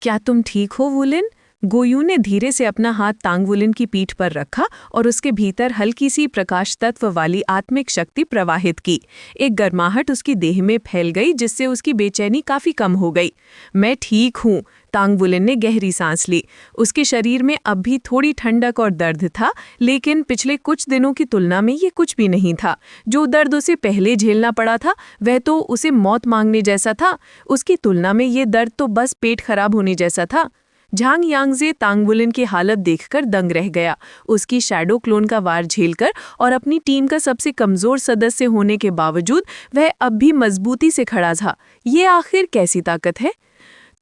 क्या तुम ठीक हो वुलिन? गोयू ने धीरे से अपना हाथ तांग वुलिन की पीठ पर रखा और उसके भीतर हल्की सी प्रकाश तत्व वाली आत्मिक शक्ति प्रवाहित की। एक गर्माहट उसकी देह में फैल गई जिससे उसकी बेचैनी काफी कम हो गई। मैं ठीक हूँ, तांग वुलिन ने गहरी सांस ली। उसके शरीर में अब भी थोड़ी ठंडक और दर्द था, लेकिन पिछले कुछ दिनों की तुलना में ये कुछ भी नहीं था। जो दर्द उसे पहले झेलना पड़ा था वह तो उसे मौत मांगने जैसा था। उसकी तुलना में ये दर्द तो बस पेट खराब होने जैसा था। झांग यांगजे तांग वुलिन की हालत देखकर दंग रह गया। उसकी शैडो क्लोन का वार झेलकर और अपनी टीम का सबसे कमजोर सदस्य होने के बावजूद वह अब भी मजबूती से खड़ा था। ये आखिर कैसी ताकत है?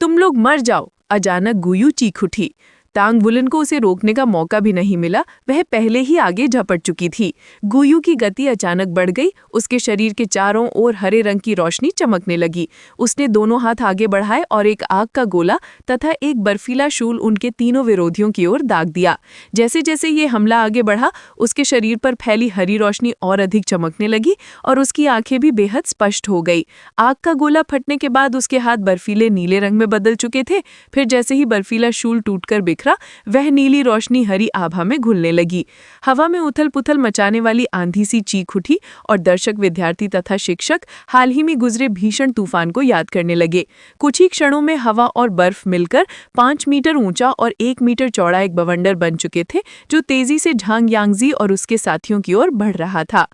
तुम लोग मर जाओ, अचानक गुयू चीख उठी। तांग वुलिन को उसे रोकने का मौका भी नहीं मिला, वह पहले ही आगे झपट चुकी थी। गुयू की गति अचानक बढ़ गई, उसके शरीर के चारों ओर हरे रंग की रोशनी चमकने लगी। उसने दोनों हाथ आगे बढ़ाए और एक आग का गोला तथा एक बर्फीला शूल उनके तीनों विरोधियों की ओर दाग दिया। जैसे जैसे ये हमला आगे बढ़ा, उसके शरीर पर फैली हरी रोशनी और अधिक चमकने लगी और उसकी आंखें भी बेहद स्पष्ट हो गई। आग का गोला फटने के बाद उसके हाथ बर्फीले नीले रंग में बदल चुके थे। फिर जैसे ही बर्फीला शूल टूटकर बिखरा, वह नीली रोशनी हरी आभा में घुलने लगी। हवा में उथल पुथल मचाने वाली आंधी सी चीख उठी और दर्शक, विद्यार्थी तथा शिक्षक हाल ही में गुजरे भीषण तूफान को याद करने लगे। कुछ ही क्षणों में हवा और बर्फ मिलकर 5 मीटर ऊंचा और 1 मीटर चौड़ा एक बवंडर बन चुके थे, जो तेजी से झांग यांगजी और उसके साथियों की ओर बढ़ रहा था।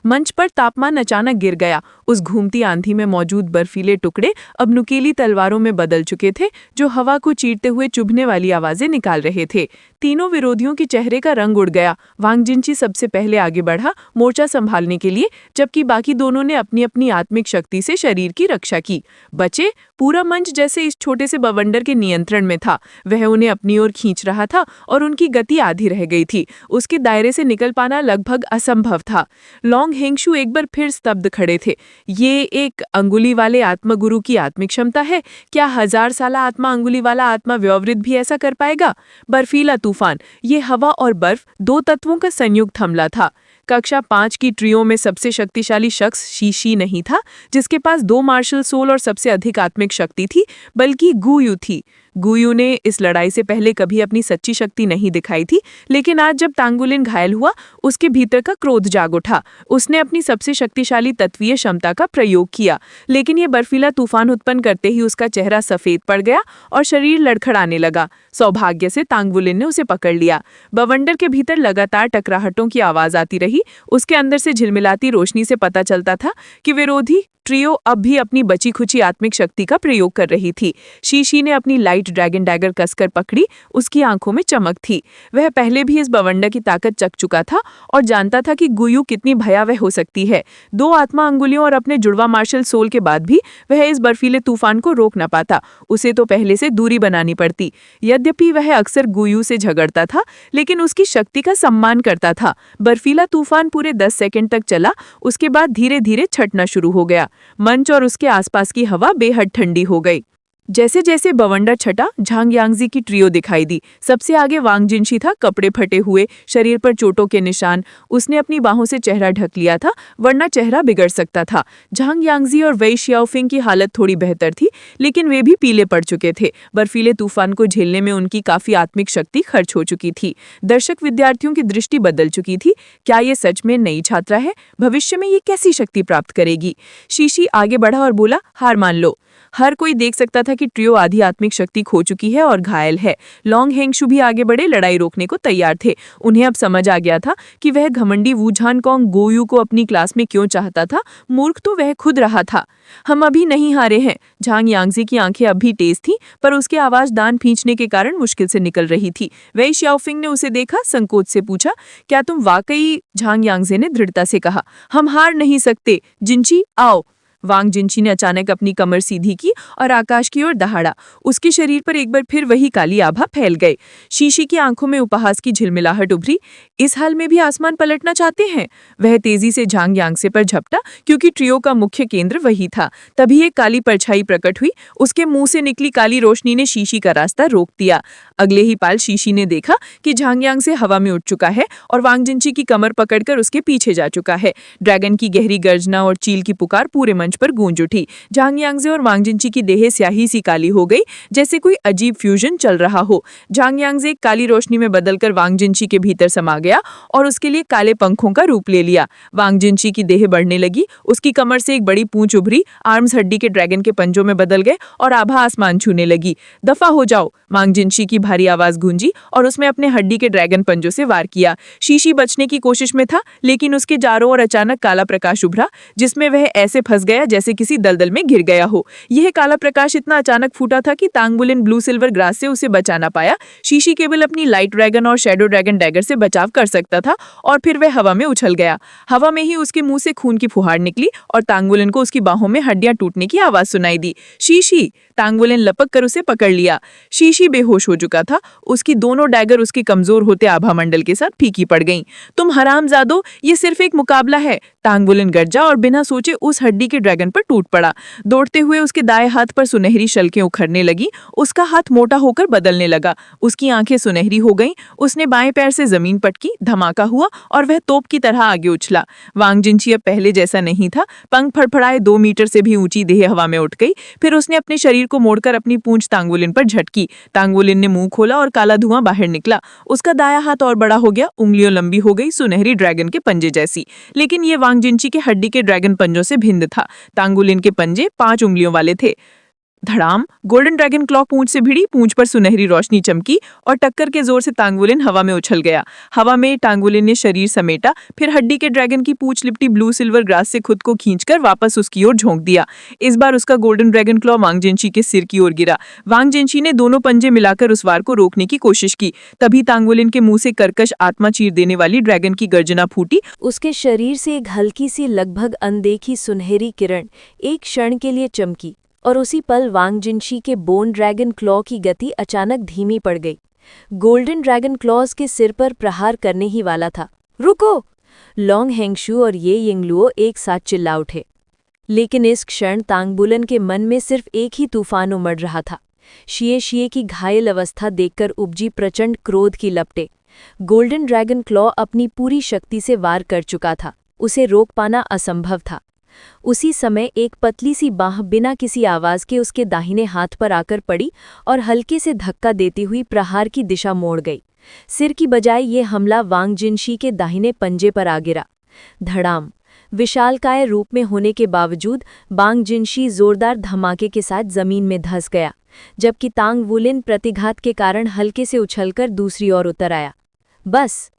मंच पर तापमान अचानक गिर गया। उस घूमती आंधी में मौजूद बर्फीले टुकड़े अब नुकीली तलवारों में बदल चुके थे, जो हवा को चीरते हुए चुभने वाली आवाजें निकाल रहे थे। तीनों विरोधियों के चेहरे का रंग उड़ गया। वांग जिनची सबसे पहले आगे बढ़ा मोर्चा संभालने के लिए, जबकि बाकी दोनों ने अपनी अपनी आत्मिक शक्ति से शरीर की रक्षा की। बचे, पूरा मंच जैसे इस छोटे से बवंडर के नियंत्रण में था। वह उन्हें अपनी ओर खींच रहा था और उनकी गति आधी रह गई थी। उसके दायरे से निकल पाना लगभग असंभव था। लॉन्ग हेंगशु एक बार फिर स्तब्ध खड़े थे। ये एक अंगुली वाले आत्मगुरु की आत्मिक क्षमता है। क्या 1000 साला आत्मा अंगुली वाला आत्मा व्यववृद्ध भी ऐसा कर पाएगा? बर्फीला तूफान, ये हवा और बर्फ, दो तत्वों का संयुक्त हमला था। कक्षा 5 की ट्रियो में सबसे शक्तिशाली शख्स शीशी नहीं था, जिसके पास 2 मार्शल सोल और सबसे अधिक आत्मिक शक्ति थी, बल्कि गुयू थी। गुयू ने इस लड़ाई से पहले कभी अपनी सच्ची शक्ति नहीं दिखाई थी, लेकिन आज जब तांग वुलिन घायल हुआ, उसके भीतर का क्रोध जाग उठा। उसने अपनी सबसे शक्तिशाली तत्वीय क्षमता का प्रयोग किया, लेकिन ये बर्फीला तूफान उत्पन्न करते ही उसका चेहरा सफेद पड़ गया और शरीर लड़खड़ाने लगा। सौभाग्य से तांग वुलिन ने उसे पकड़ लिया। बवंडर के भीतर लगातार टकराहटों की आवाज आती रही। उसके अंदर से झिलमिलाती रोशनी से पता चलता था कि विरोधी ट्रियो अब भी अपनी बची खुची आत्मिक शक्ति का प्रयोग कर रही थी। शीशी ने अपनी लाइट ड्रैगन डैगर कसकर पकड़ी, उसकी आंखों में चमक थी। वह पहले भी इस बवंडर की ताकत चख चुका था और जानता था कि गुयू कितनी भयावह हो सकती है। 2 आत्मा अंगुलियों और अपने जुड़वा मार्शल सोल के बाद भी वह इस बर्फीले तूफान को रोक न पाता। उसे तो पहले से दूरी बनानी पड़ती। यद्यपि वह अक्सर गुयू से झगड़ता था, लेकिन उसकी शक्ति का सम्मान करता था। बर्फीला तूफान पूरे 10 सेकंड तक चला, उसके बाद धीरे धीरे छटना शुरू हो गया। मंच और उसके आसपास की हवा बेहद ठंडी हो गई। जैसे जैसे बवंडर छटा, झांग यांगजी की ट्रियो दिखाई दी। सबसे आगे वांग जिनशी था, कपड़े फटे हुए, शरीर पर चोटों के निशान। उसने अपनी बाहों से चेहरा ढक लिया था, वरना चेहरा बिगड़ सकता था। झांग यांगजी और वेई शियाओफिंग की हालत थोड़ी बेहतर थी, लेकिन वे भी पीले पड़ चुके थे। बर्फीले तूफान को झेलने में उनकी काफी आत्मिक शक्ति खर्च हो चुकी थी। दर्शक विद्यार्थियों की दृष्टि बदल चुकी थी। क्या ये सच में नई छात्रा है? भविष्य में ये कैसी शक्ति प्राप्त करेगी? शीशी आगे बढ़ा और बोला, हार मान लो। हर कोई देख सकता था कि ट्रियो आधी आत्मिक शक्ति खो चुकी है और घायल है। लॉन्ग हेंगशु भी आगे बढ़े, लड़ाई रोकने को तैयार थे। उन्हें अब समझ आ गया था कि वह घमंडी वू झानकोंग गोयू को अपनी क्लास में क्यों चाहता था। मूर्ख तो वह खुद रहा था। हम अभी नहीं हारे हैं। झांग यांगजी की आंखें अब भी तेज थीं, पर उसकी आवाज दान खींचने के कारण मुश्किल से निकल रही थी। वेई शियाओफिंग ने उसे देखा, संकोच से पूछा, क्या तुम वाकई? झांग यांगजे ने दृढ़ता से कहा, हम हार नहीं सकते। जिनची, आओ। वांग जिनची ने अचानक अपनी कमर सीधी की और आकाश की ओर दहाड़ा। उसके शरीर पर एक बार फिर वही काली आभा फैल गई। शीशी की आंखों में उपहास की झिलमिलाहट उभरी। इस हाल में भी आसमान पलटना चाहते हैं? वह तेजी से झांग यांगसे पर झपटा, क्योंकि ट्रियो का मुख्य केंद्र वही था। तभी एक काली परछाई प्रकट हुई। उसके मुंह से निकली काली रोशनी ने शीशी का रास्ता रोक दिया। अगले ही पाल शीशी ने देखा कि झांग यांगसे हवा में उठ चुका है और वांग जिनची की कमर पकड़कर उसके पीछे जा चुका है। ड्रैगन की गहरी गर्जना और चील की पुकार पूरे मंच पर गूंज उठी। झांग यांगजे और वांग जिनची की देह स्याही सी काली हो गई, जैसे कोई अजीब फ्यूजन चल रहा हो। झांग यांगजे काली रोशनी में बदलकर वांग जिनची के भीतर समा गया और उसके लिए काले पंखों का रूप ले लिया। वांग जिनची की देह बढ़ने लगी, उसकी कमर से एक बड़ी पूंछ उभरी, आर्म्स हड्डी के ड्रैगन के पंजों में बदल गए और आभा आसमान छूने लगी। दफा हो जाओ, वांग जिनशी की भारी आवाज गूंजी और उसने अपने हड्डी के ड्रैगन पंजों से वार किया। शीशी बचने की कोशिश में था, लेकिन उसके चारों ओर अचानक काला प्रकाश उभरा, जिसमें वह ऐसे फंस गया जैसे किसी दलदल में गिर गया हो। यह काला प्रकाश इतना अचानक फूटा था कि तांग बुलिन ब्लू सिल्वर ग्रास से उसे बचा ना पाया। शीशी केवल अपनी लाइट ड्रैगन और शैडो ड्रैगन डैगर से बचाव कर सकता था और फिर वह हवा में उछल गया। हवा में ही उसके मुंह से खून की फुहार निकली और तांग बुलिन को उसकी बाहों में हड्डियां टूटने की आवाज सुनाई दी। शीशी! तांग बुलिन लपक कर उसे पकड़ लिया। शीशी बेहोश हो चुका था, उसकी दोनों डैगर उसके कमजोर होते आभा मंडल के साथ फीकी पड़ गईं। तुम हरामजादो, ये सिर्फ एक मुकाबला है। तांग बुलिन गरजा और बिना सोचे उस हड्डी के ड्रैगन पर टूट पड़ा। दौड़ते हुए उसके दाएं हाथ पर सुनहरी शल्कें उखड़ने लगी, उसका हाथ मोटा होकर बदलने लगा, उसकी आंखें सुनहरी हो गईं। उसने बाएं पैर से जमीन पटकी, धमाका हुआ और वह तोप की तरह आगे उछला। वांग जिनची अब पहले जैसा नहीं था, पंख फड़फड़ाए 2 मीटर से भी ऊंची देह हवा में उठ गई। फिर उसने अपने शरीर को मोड़कर अपनी पूंछ तांग बुलिन पर झटकी। तांग बुलिन ने मुंह खोला और काला धुआं बाहर निकला। उसका दायां हाथ और बड़ा हो गया, उंगलियों लंबी हो गई, सुनहरी ड्रैगन के पंजे जैसी। लेकिन ये वांग जिनची के हड्डी के ड्रैगन पंजों से भिन्न था। तांग बुलिन के पंजे 5 उंगलियों वाले थे। धड़ाम! गोल्डन ड्रैगन क्लॉ पूंछ से भिड़ी, पूंछ पर सुनहरी रोशनी चमकी और टक्कर के जोर से तांग बुलिन हवा में उछल गया। हवा में तांग बुलिन ने शरीर समेटा, फिर हड्डी के ड्रैगन की पूंछ लिपटी ब्लू सिल्वर ग्रास से खुद को खींचकर वापस उसकी ओर झोंक दिया। इस बार उसका गोल्डन ड्रैगन क्लॉ वांग जिनची के सिर की ओर गिरा। वांग जिनची ने दोनों पंजे मिलाकर उस वार को रोकने की कोशिश की। तभी तांग बुलिन के मुंह से कर्कश आत्मा चीर देने वाली ड्रैगन की गर्जना फूटी। उसके शरीर से एक हल्की सी लगभग अनदेखी सुनहरी किरण एक क्षण के लिए चमकी और उसी पल वांग जिनशी के बोन ड्रैगन क्लॉ की गति अचानक धीमी पड़ गई। गोल्डन ड्रैगन क्लॉज के सिर पर प्रहार करने ही वाला था। रुको! लॉन्ग हेंगशू और ये यिंगलुओ एक साथ चिल्ला उठे। लेकिन इस क्षण तांग बुलिन के मन में सिर्फ एक ही तूफान उमड़ रहा था। शिए की घायल अवस्था देखकर उपजी प्रचंड क्रोध की लपटें। गोल्डन ड्रैगन क्लॉ अपनी पूरी शक्ति से वार कर चुका था, उसे रोक पाना असंभव था। उसी समय एक पतली सी बाँह बिना किसी आवाज के उसके दाहिने हाथ पर आकर पड़ी और हल्के से धक्का देती हुई प्रहार की दिशा मोड़ गई। सिर की बजाय ये हमला वांग जिनशी के दाहिने पंजे पर आ गिरा। धड़ाम! विशालकाय रूप में होने के बावजूद वांग जिनशी जोरदार धमाके के साथ जमीन में धंस गया, जबकि तांग बुलिन प्रतिघात के कारण हल्के से उछलकर दूसरी ओर उतर आया। बस!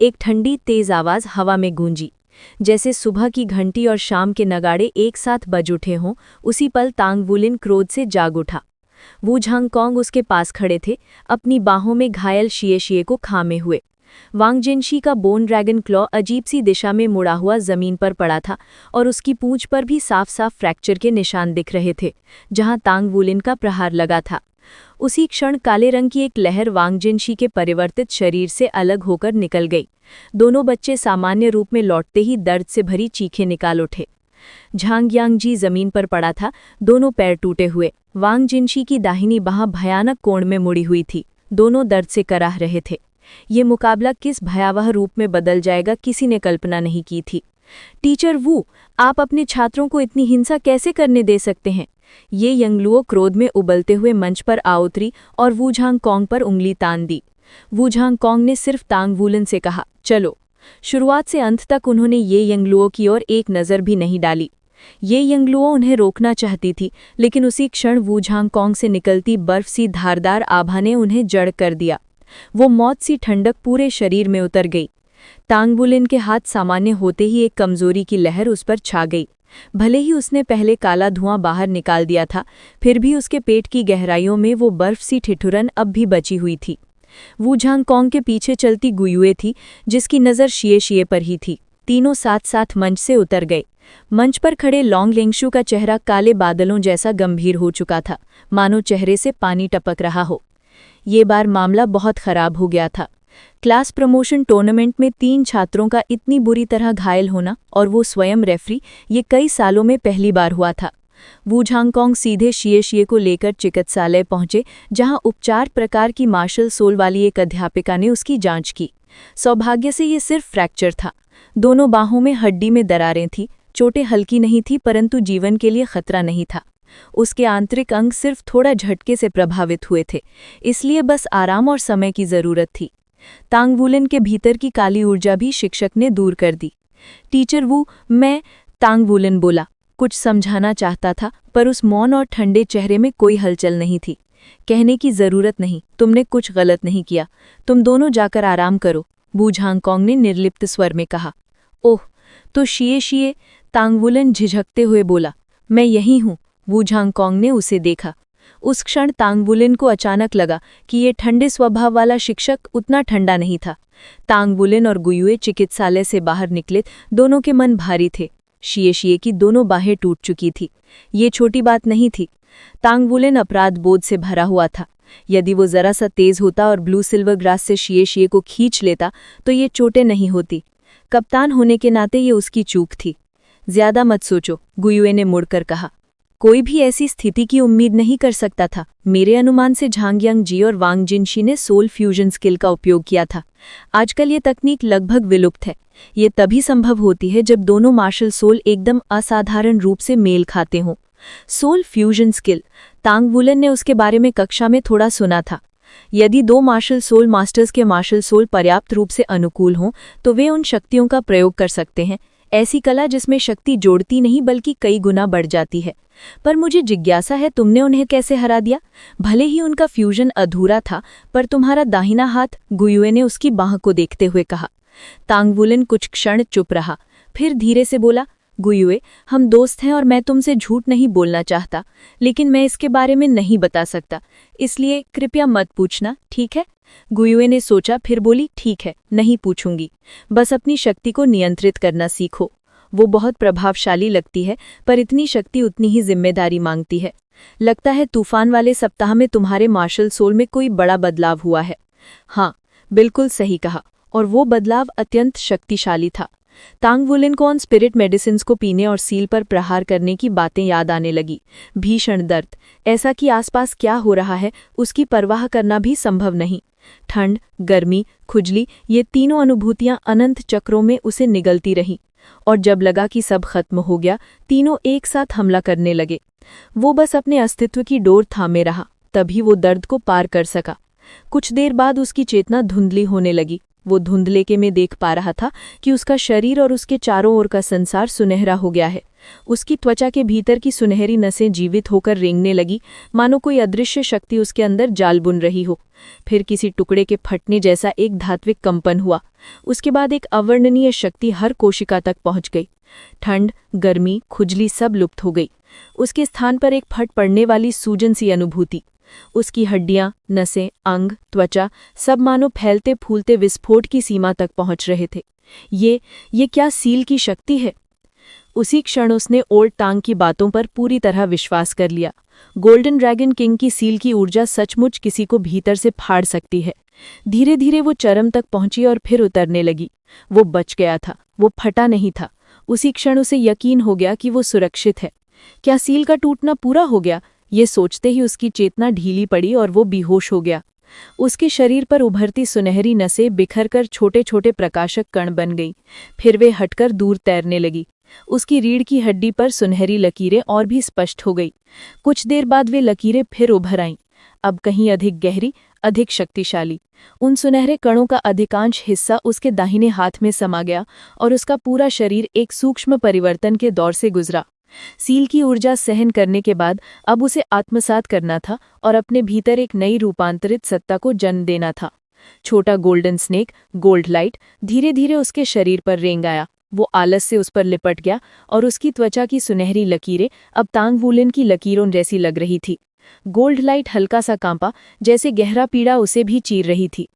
एक ठंडी तेज आवाज हवा में गूंजी, जैसे सुबह की घंटी और शाम के नगाड़े एक साथ बज उठे हों। उसी पल तांग बुलिन क्रोध से जाग उठा। वू झांगकोंग उसके पास खड़े थे, अपनी बाहों में घायल शिए को खामे हुए। वांग जिनशी का बोन ड्रैगन क्लॉ अजीब सी दिशा में मुड़ा हुआ जमीन पर पड़ा था और उसकी पूंछ पर भी साफ साफ फ्रैक्चर के निशान दिख रहे थे, जहां तांग बुलिन का प्रहार लगा था। उसी क्षण काले रंग की एक लहर वांग जिनशी के परिवर्तित शरीर से अलग होकर निकल गई। दोनों बच्चे सामान्य रूप में लौटते ही दर्द से भरी चीखें निकाल उठे। झांग यांगजी जमीन पर पड़ा था, दोनों पैर टूटे हुए। वांग जिनशी की दाहिनी बाह भयानक कोण में मुड़ी हुई थी, दोनों दर्द से कराह रहे थे। ये मुकाबला किस भयावह रूप में बदल जाएगा, किसी ने कल्पना नहीं की थी। टीचर वू, आप अपने छात्रों को इतनी हिंसा कैसे करने दे सकते हैं? ये यंगलुओ क्रोध में उबलते हुए मंच पर आ उतरी और वू झांगकोंग पर उंगली तान दी। वू झांगकोंग ने सिर्फ तांग बुलिन से कहा, चलो। शुरुआत से अंत तक उन्होंने ये यंगलुओ की ओर एक नज़र भी नहीं डाली। ये यंगलुओ उन्हें रोकना चाहती थी, लेकिन उसी क्षण वू झांगकोंग से निकलती बर्फ सी धारदार आभा ने उन्हें जड़ कर दिया। वो मौत सी ठंडक पूरे शरीर में उतर गई। तांग बुलिन के हाथ सामान्य होते ही एक कमजोरी की लहर उस पर छा गई। भले ही उसने पहले काला धुआं बाहर निकाल दिया था, फिर भी उसके पेट की गहराइयों में वो बर्फ सी ठिठुरन अब भी बची हुई थी। वू झांगकोंग के पीछे चलती गुयुए थी, जिसकी नज़र शिए पर ही थी। तीनों साथ साथ मंच से उतर गए। मंच पर खड़े लॉन्ग लेंगशू का चेहरा काले बादलों जैसा गंभीर हो चुका था, मानो चेहरे से पानी टपक रहा हो। ये बार मामला बहुत खराब हो गया था। क्लास प्रमोशन टूर्नामेंट में 3 छात्रों का इतनी बुरी तरह घायल होना, और वो स्वयं रेफरी, ये कई सालों में पहली बार हुआ था। वू झांगकोंग सीधे शिए को लेकर चिकित्सालय पहुंचे, जहां उपचार प्रकार की मार्शल सोल वाली एक अध्यापिका ने उसकी जांच की। सौभाग्य से ये सिर्फ फ्रैक्चर था। दोनों बाहों में हड्डी में दरारें थीं, चोटें हल्की नहीं थी परंतु जीवन के लिए खतरा नहीं था। उसके आंतरिक अंग सिर्फ थोड़ा झटके से प्रभावित हुए थे, इसलिए बस आराम और समय की जरूरत थी। तांग वुलेन के भीतर की काली ऊर्जा भी शिक्षक ने दूर कर दी। टीचर वू, मैं, तांग वुलेन बोला। कुछ समझाना चाहता था पर उस मौन और ठंडे चेहरे में कोई हलचल नहीं थी। कहने की जरूरत नहीं, तुमने कुछ गलत नहीं किया, तुम दोनों जाकर आराम करो, वू झांगकोंग ने निर्लिप्त स्वर में कहा। ओह, तो शिए, तांग वुलेन झिझकते हुए बोला। मैं यही हूँ, वू झांगकोंग ने उसे देखा। उस क्षण तांग वुलेन को अचानक लगा कि ये ठंडे स्वभाव वाला शिक्षक उतना ठंडा नहीं था। तांग वुलेन और गुयुए चिकित्सालय से बाहर निकले, दोनों के मन भारी थे। शिए की दोनों बाहें टूट चुकी थी। ये छोटी बात नहीं थी। तांग वुलेन अपराध बोध से भरा हुआ था। यदि वो जरा सा तेज होता और ब्लू सिल्वर ग्रास से शिए को खींच लेता तो ये चोटें नहीं होती। कप्तान होने के नाते ये उसकी चूक थी। ज्यादा मत सोचो, गुयुए ने मुड़कर कहा। कोई भी ऐसी स्थिति की उम्मीद नहीं कर सकता था। मेरे अनुमान से झांगयांग जी और वांग जिनशी ने सोल फ्यूजन स्किल का उपयोग किया था। आजकल ये तकनीक लगभग विलुप्त है। ये तभी संभव होती है जब दोनों मार्शल सोल एकदम असाधारण रूप से मेल खाते हों। सोल फ्यूजन स्किल, तांग वुलेन ने उसके बारे में कक्षा में थोड़ा सुना था। यदि दो मार्शल सोल मास्टर्स के मार्शल सोल पर्याप्त रूप से अनुकूल हों तो वे उन शक्तियों का प्रयोग कर सकते हैं। ऐसी कला जिसमें शक्ति जोड़ती नहीं बल्कि कई गुना बढ़ जाती है। पर मुझे जिज्ञासा है, तुमने उन्हें कैसे हरा दिया? भले ही उनका फ्यूजन अधूरा था, पर तुम्हारा दाहिना हाथ, गुयुए ने उसकी बाह को देखते हुए कहा। तांग वुलेन कुछ क्षण चुप रहा, फिर धीरे से बोला, गुयुए, हम दोस्त हैं और मैं तुमसे झूठ नहीं बोलना चाहता, लेकिन मैं इसके बारे में नहीं बता सकता, इसलिए कृपया मत पूछना, ठीक है? गुयुए ने सोचा, फिर बोली, ठीक है, नहीं पूछूंगी। बस अपनी शक्ति को नियंत्रित करना सीखो। वो बहुत प्रभावशाली लगती है, पर इतनी शक्ति उतनी ही जिम्मेदारी मांगती है। लगता है तूफान वाले सप्ताह में तुम्हारे मार्शल सोल में कोई बड़ा बदलाव हुआ है। हाँ, बिल्कुल सही कहा, और वो बदलाव अत्यंत शक्तिशाली था। तांग वुलेन को ऑन स्पिरिट मेडिसिन्स को पीने और सील पर प्रहार करने की बातें याद आने लगी। भीषण दर्द, ऐसा कि आसपास क्या हो रहा है उसकी परवाह करना भी संभव नहीं। ठंड, गर्मी, खुजली, ये तीनों अनुभूतियां अनंत चक्रों में उसे निगलती रहीं, और जब लगा कि सब खत्म हो गया, तीनों एक साथ हमला करने लगे। वो बस अपने अस्तित्व की डोर थामे रहा, तभी वो दर्द को पार कर सका। कुछ देर बाद उसकी चेतना धुंधली होने लगी। वो धुंधलेके में देख पा रहा था कि उसका शरीर और उसके चारों ओर का संसार सुनहरा हो गया है। उसकी त्वचा के भीतर की सुनहरी नसें जीवित होकर रेंगने लगी, मानो कोई अदृश्य शक्ति उसके अंदर जाल बुन रही हो। फिर किसी टुकड़े के फटने जैसा एक धात्विक कंपन हुआ। उसके बाद एक अवर्णनीय शक्ति हर कोशिका तक पहुंच गई। ठंड, गर्मी, खुजली सब लुप्त हो गई। उसके स्थान पर एक फट पड़ने वाली सूजन सी अनुभूति। उसकी हड्डियां, नसें, अंग, त्वचा सब मानो फैलते फूलते विस्फोट की सीमा तक पहुंच रहे थे। ये क्या सील की शक्ति है? उसी क्षण उसने ओल्ड टांग की बातों पर पूरी तरह विश्वास कर लिया। गोल्डन ड्रैगन किंग की सील की ऊर्जा सचमुच किसी को भीतर से फाड़ सकती है। धीरे धीरे वो चरम तक पहुंची और फिर उतरने लगी। वो बच गया था, वो फटा नहीं था। उसी क्षण उसे यकीन हो गया कि वो सुरक्षित है। क्या सील का टूटना पूरा हो गया? ये सोचते ही उसकी चेतना ढीली पड़ी और वो बेहोश हो गया। उसके शरीर पर उभरती सुनहरी नसें बिखरकर छोटे छोटे प्रकाशक कण बन गईं। फिर वे हटकर दूर तैरने लगी। उसकी रीढ़ की हड्डी पर सुनहरी लकीरें और भी स्पष्ट हो गई। कुछ देर बाद वे लकीरें फिर उभर आईं, अब कहीं अधिक गहरी, अधिक शक्तिशाली। उन सुनहरे कणों का अधिकांश हिस्सा उसके दाहिने हाथ में समा गया और उसका पूरा शरीर एक सूक्ष्म परिवर्तन के दौर से गुजरा। सील की ऊर्जा सहन करने के बाद अब उसे आत्मसात करना था और अपने भीतर एक नई रूपांतरित सत्ता को जन्म देना था। छोटा गोल्डन स्नेक, गोल्ड लाइट, धीरे धीरे उसके शरीर पर रेंग आया। वो आलस से उस पर लिपट गया और उसकी त्वचा की सुनहरी लकीरें अब तांग वुलेन की लकीरों जैसी लग रही थी। गोल्ड लाइट हल्का सा कांपा, जैसे गहरा पीड़ा उसे भी चीर रही थी।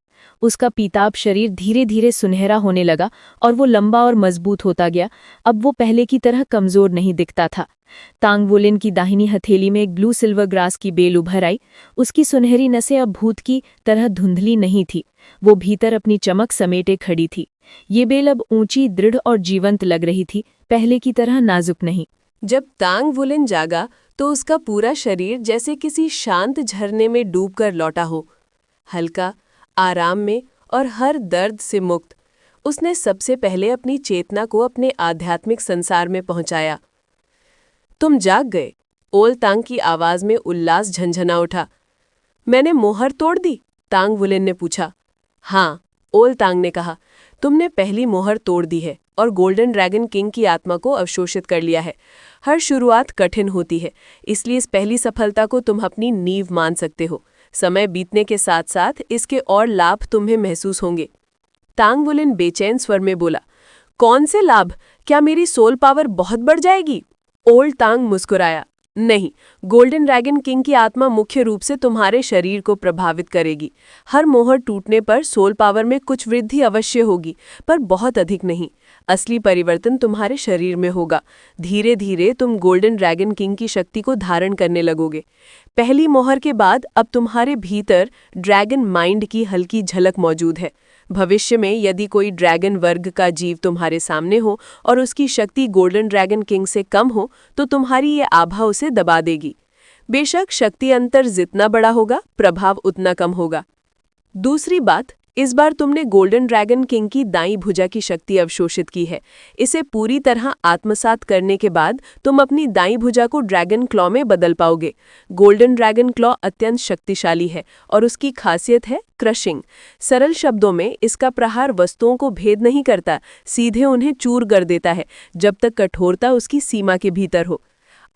उसका पीताब शरीर धीरे धीरे सुनहरा होने लगा और वो लंबा और मजबूत होता गया। अब वो पहले की तरह कमजोर नहीं दिखता था। तांग वुलेन की दाहिनी हथेली में एक ब्लू सिल्वर ग्रास की बेल उभर आई। उसकी सुनहरी नसें अब भूत की तरह धुंधली नहीं थी, वो भीतर अपनी चमक समेटे खड़ी थी। ये बेल अब ऊंची, दृढ़ और जीवंत लग रही थी, पहले की तरह नाजुक नहीं। जब तांग वुलेन जागा तो उसका पूरा शरीर जैसे किसी शांत झरने में डूबकर लौटा हो, हल्का, आराम में और हर दर्द से मुक्त। उसने सबसे पहले अपनी चेतना को अपने आध्यात्मिक संसार में पहुंचाया। तुम जाग गए, ओल तांग की आवाज में उल्लास झंझना उठा। मैंने मोहर तोड़ दी? तांग वुलिन ने पूछा। हाँ, ओल तांग ने कहा, तुमने पहली मोहर तोड़ दी है और गोल्डन ड्रैगन किंग की आत्मा को अवशोषित कर लिया है। हर शुरुआत कठिन होती है, इसलिए इस पहली सफलता को तुम अपनी नींव मान सकते हो। समय बीतने के साथ साथ इसके और लाभ तुम्हें महसूस होंगे। तांग वुलिन बेचैन स्वर में बोला। कौन से लाभ? क्या मेरी सोल पावर बहुत बढ़ जाएगी? ओल्ड तांग मुस्कुराया। नहीं, गोल्डन ड्रैगन किंग की आत्मा मुख्य रूप से तुम्हारे शरीर को प्रभावित करेगी। हर मोहर टूटने पर सोल पावर में कुछ वृद्धि अवश्य होगी, पर बहुत अधिक नहीं। असली परिवर्तन तुम्हारे शरीर में होगा। धीरे धीरे तुम गोल्डन ड्रैगन किंग की शक्ति को धारण करने लगोगे। पहली मोहर के बाद अब तुम्हारे भीतर ड्रैगन माइंड की हल्की झलक मौजूद है। भविष्य में यदि कोई ड्रैगन वर्ग का जीव तुम्हारे सामने हो और उसकी शक्ति गोल्डन ड्रैगन किंग से कम हो, तो तुम्हारी ये आभा उसे दबा देगी। बेशक शक्ति अंतर जितना बड़ा होगा, प्रभाव उतना कम होगा। दूसरी बात, इस बार तुमने गोल्डन ड्रैगन किंग की दाईं भुजा की शक्ति अवशोषित की है। इसे पूरी तरह आत्मसात करने के बाद तुम अपनी दाईं भुजा को ड्रैगन क्लॉ में बदल पाओगे। गोल्डन ड्रैगन क्लॉ अत्यंत शक्तिशाली है और उसकी खासियत है क्रशिंग। सरल शब्दों में इसका प्रहार वस्तुओं को भेद नहीं करता, सीधे उन्हें चूर कर देता है, जब तक कठोरता उसकी सीमा के भीतर हो।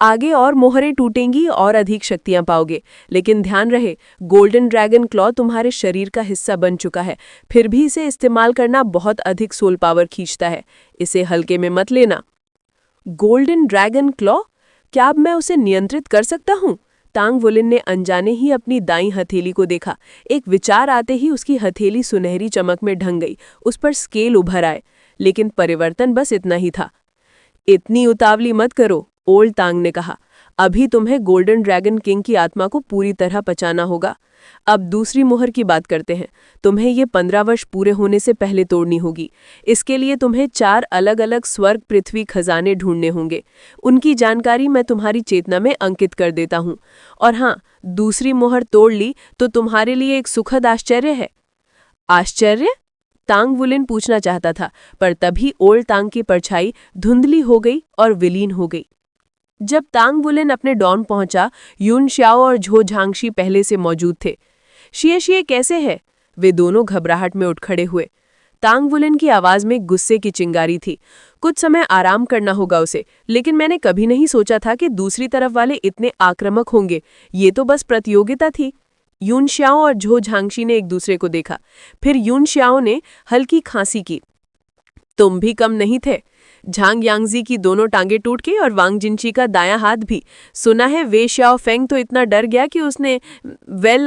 आगे और मोहरें टूटेंगी और अधिक शक्तियां पाओगे, लेकिन ध्यान रहे, गोल्डन ड्रैगन क्लॉ तुम्हारे शरीर का हिस्सा बन चुका है। फिर भी इसे इस्तेमाल करना बहुत अधिक सोल पावर खींचता है। इसे हल्के में मत लेना। Golden dragon claw? क्या अब मैं उसे नियंत्रित कर सकता हूँ? तांग वुलिन ने अनजाने ही अपनी दाईं हथेली को देखा। एक विचार आते ही उसकी हथेली सुनहरी चमक में ढंग गई। उस पर स्केल उभर आए, लेकिन परिवर्तन बस इतना ही था। इतनी उतावली मत करो, ओल्ड तांग ने कहा। अभी तुम्हें गोल्डन ड्रैगन किंग की आत्मा को पूरी तरह पचाना होगा। अब दूसरी मोहर की बात करते हैं। तुम्हें ये 15 वर्ष पूरे होने से पहले तोड़नी होगी। इसके लिए तुम्हें 4 अलग अलग स्वर्ग पृथ्वी खजाने ढूंढने होंगे। उनकी जानकारी मैं तुम्हारी चेतना में अंकित कर देता हूँ। और हाँ, दूसरी मोहर तोड़ ली तो तुम्हारे लिए एक सुखद आश्चर्य है। आश्चर्य? तांग वुलिन पूछना चाहता था, पर तभी ओल्ड तांग की परछाई धुंधली हो गई और विलीन हो गई। जब तांग वुलिन अपने डॉन पहुंचा, यून श्याओ और झो झांगशी पहले से मौजूद थे। शिये कैसे है? वे दोनों घबराहट में उठ खड़े हुए। तांग वुलिन की आवाज में गुस्से की चिंगारी थी। कुछ समय आराम करना होगा उसे, लेकिन मैंने कभी नहीं सोचा था कि दूसरी तरफ वाले इतने आक्रामक होंगे। ये तो बस प्रतियोगिता थी। यून श्याओ और झो झांगशी ने एक दूसरे को देखा। फिर यून श्याओ ने हल्की खांसी की। तुम भी कम नहीं थे। झांग यांगजी की दोनों टांगे टूट गई और वांग जिनची का दायां हाथ भी। सुना है वे श्याओ फेंग तो इतना डर गया कि उसने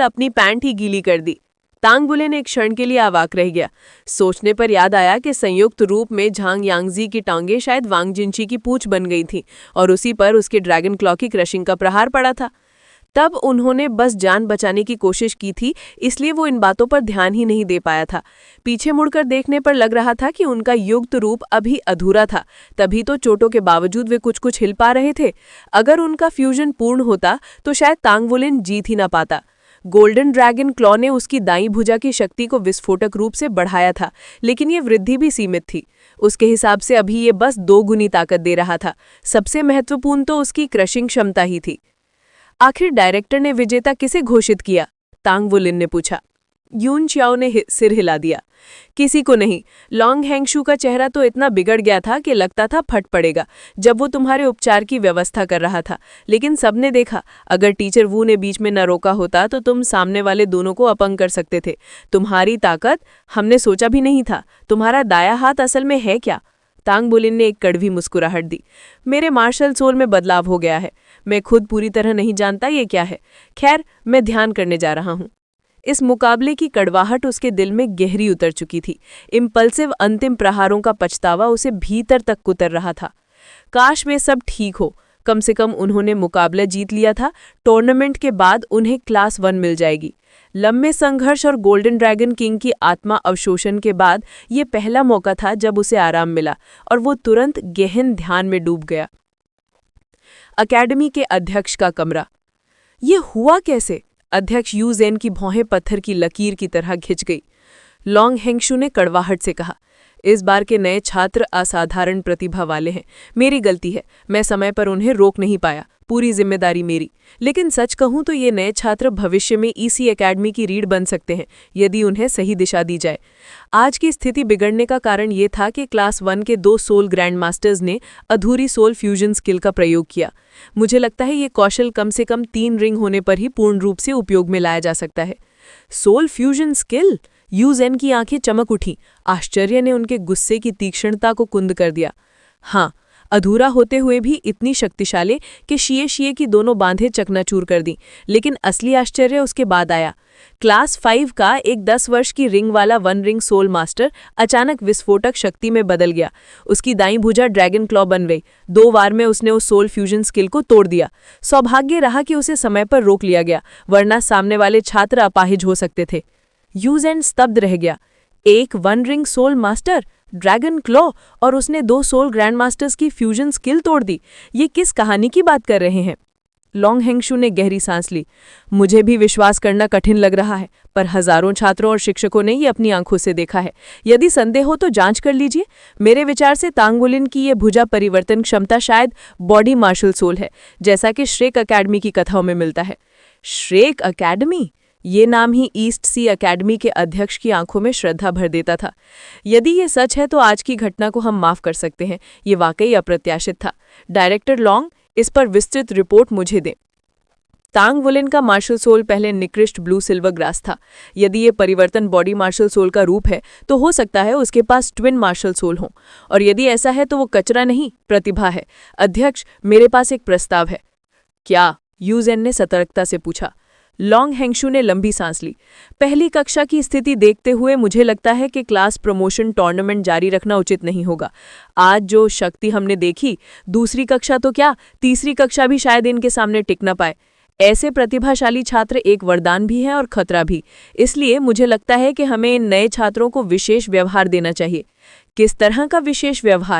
अपनी पैंट ही गीली कर दी। तांग वुलिन एक क्षण के लिए अवाक रह गया। सोचने पर याद आया कि संयुक्त रूप में झांग यांगजी की टांगे शायद वांग जिनची की पूंछ बन गई थी और उसी पर उसके ड्रैगन क्लॉ की क्रशिंग का प्रहार पड़ा था। तब उन्होंने बस जान बचाने की कोशिश की थी, इसलिए वो इन बातों पर ध्यान ही नहीं दे पाया था। पीछे मुड़कर देखने पर लग रहा था कि उनका युक्त रूप अभी अधूरा था, तभी तो चोटों के बावजूद वे कुछ कुछ हिल पा रहे थे। अगर उनका फ्यूजन पूर्ण होता तो शायद तांग वुलिन जीत ही ना पाता। गोल्डन ड्रैगन क्लॉ ने उसकी दाईं भुजा की शक्ति को विस्फोटक रूप से बढ़ाया था, लेकिन ये वृद्धि भी सीमित थी। उसके हिसाब से अभी ये बस 2 गुनी ताकत दे रहा था। सबसे महत्वपूर्ण तो उसकी क्रशिंग क्षमता ही थी। आखिर डायरेक्टर ने विजेता किसे घोषित किया? तांग वुलिन ने पूछा। यून श्याओ ने सिर हिला दिया। किसी को नहीं। लॉन्ग हैंगशू का चेहरा तो इतना बिगड़ गया था कि लगता था फट पड़ेगा जब वो तुम्हारे उपचार की व्यवस्था कर रहा था। लेकिन सबने देखा, अगर टीचर वू ने बीच में न रोका होता तो तुम सामने वाले दोनों को अपंग कर सकते थे। तुम्हारी ताकत हमने सोचा भी नहीं था। तुम्हारा दायां हाथ असल में है क्या? तांग वुलिन ने एक कड़वी मुस्कुराहट दी। मेरे मार्शल सोल में बदलाव हो गया है। मैं खुद पूरी तरह नहीं जानता ये क्या है। खैर, मैं ध्यान करने जा रहा हूँ। इस मुकाबले की कड़वाहट उसके दिल में गहरी उतर चुकी थी। इम्पल्सिव अंतिम प्रहारों का पछतावा उसे भीतर तक कुतर रहा था। काश वे सब ठीक हो। कम से कम उन्होंने मुकाबला जीत लिया था। टूर्नामेंट के बाद उन्हें क्लास 1 मिल जाएगी। लंबे संघर्ष और गोल्डन ड्रैगन किंग की आत्मा अवशोषण के बाद ये पहला मौका था जब उसे आराम मिला और वो तुरंत गहन ध्यान में डूब गया। अकेडमी के अध्यक्ष का कमरा। ये हुआ कैसे? अध्यक्ष यू ज़ेन की भौहें पत्थर की लकीर की तरह खिंच गई। लॉन्ग हैंगशू ने कड़वाहट से कहा, इस बार के नए छात्र असाधारण प्रतिभा वाले हैं। मेरी गलती है, मैं समय पर उन्हें रोक नहीं पाया, पूरी जिम्मेदारी मेरी। लेकिन सच कहूं तो ये नए छात्र भविष्य में ईसी एकेडमी की रीढ़ बन सकते हैं यदि उन्हें सही दिशा दी जाए। आज की स्थिति बिगड़ने का कारण ये था कि क्लास 1 के 2 सोल ग्रैंड मास्टर्स ने अधूरी सोल फ्यूजन स्किल का प्रयोग किया। मुझे लगता है ये कौशल कम से कम 3 रिंग होने पर ही पूर्ण रूप से उपयोग में लाया जा सकता है। Soul fusion skill? यूजेन की आंखें चमक उठी। आश्चर्य ने उनके गुस्से की तीक्ष्णता को कुंद कर दिया। हाँ, अधूरा होते हुए भी इतनी शक्तिशाली कि शिए की दोनों बांधें चकनाचूर कर दी। लेकिन असली आश्चर्य उसके बाद आया। क्लास 5 का एक 10 वर्ष की रिंग वाला 1 रिंग सोल मास्टर अचानक विस्फोटक शक्ति में बदल गया। उसकी दाईं भुजा ड्रैगन क्लॉ बन गई। 2 वार में उसने उस सोल फ्यूजन स्किल को तोड़ दिया। सौभाग्य रहा कि उसे समय पर रोक लिया गया, वरना सामने वाले छात्र अपाहिज हो सकते थे। यूजेन स्तब्ध रह गया। एक 1 ring soul master, dragon claw, और उसने 2 सोल ग्रैंड मास्टर्स की फ्यूजन स्किल तोड़ दी। ये किस कहानी की बात कर रहे हैं? लॉन्ग हेंगशू ने गहरी सांस ली। मुझे भी विश्वास करना कठिन लग रहा है, पर हजारों छात्रों और शिक्षकों ने ये अपनी आंखों से देखा है। यदि संदेह हो तो जांच कर लीजिए। मेरे विचार से तांगवुलिन की ये भुजा परिवर्तन क्षमता शायद बॉडी मार्शल सोल है, जैसा कि श्रेक अकेडमी की कथाओं में मिलता है। Shrek academy? ये नाम ही ईस्ट सी अकेडमी के अध्यक्ष की आंखों में श्रद्धा भर देता था। यदि ये सच है तो आज की घटना को हम माफ कर सकते हैं। ये वाकई अप्रत्याशित था। डायरेक्टर लॉन्ग, इस पर विस्तृत रिपोर्ट मुझे दें। तांगवुलिन का मार्शल सोल पहले निकृष्ट ब्लू सिल्वर ग्रास था। यदि ये परिवर्तन बॉडी मार्शल सोल का रूप है तो हो सकता है उसके पास ट्विन मार्शल सोल हों, और यदि ऐसा है तो वो कचरा नहीं, प्रतिभा है। अध्यक्ष, मेरे पास एक प्रस्ताव है। क्या? यूजेन ने सतर्कता से पूछा। लॉन्ग हेंगशू ने लंबी सांस ली। पहली कक्षा की स्थिति देखते हुए मुझे लगता है कि क्लास प्रमोशन टूर्नामेंट जारी रखना उचित नहीं होगा। आज जो शक्ति हमने देखी, दूसरी कक्षा तो क्या, तीसरी कक्षा भी शायद इनके सामने टिक न पाए। ऐसे प्रतिभाशाली छात्र एक वरदान भी है और खतरा भी। इसलिए मुझे लगता है कि हमें इन नए छात्रों को विशेष व्यवहार देना चाहिए। किस तरह का विशेष व्यवहार?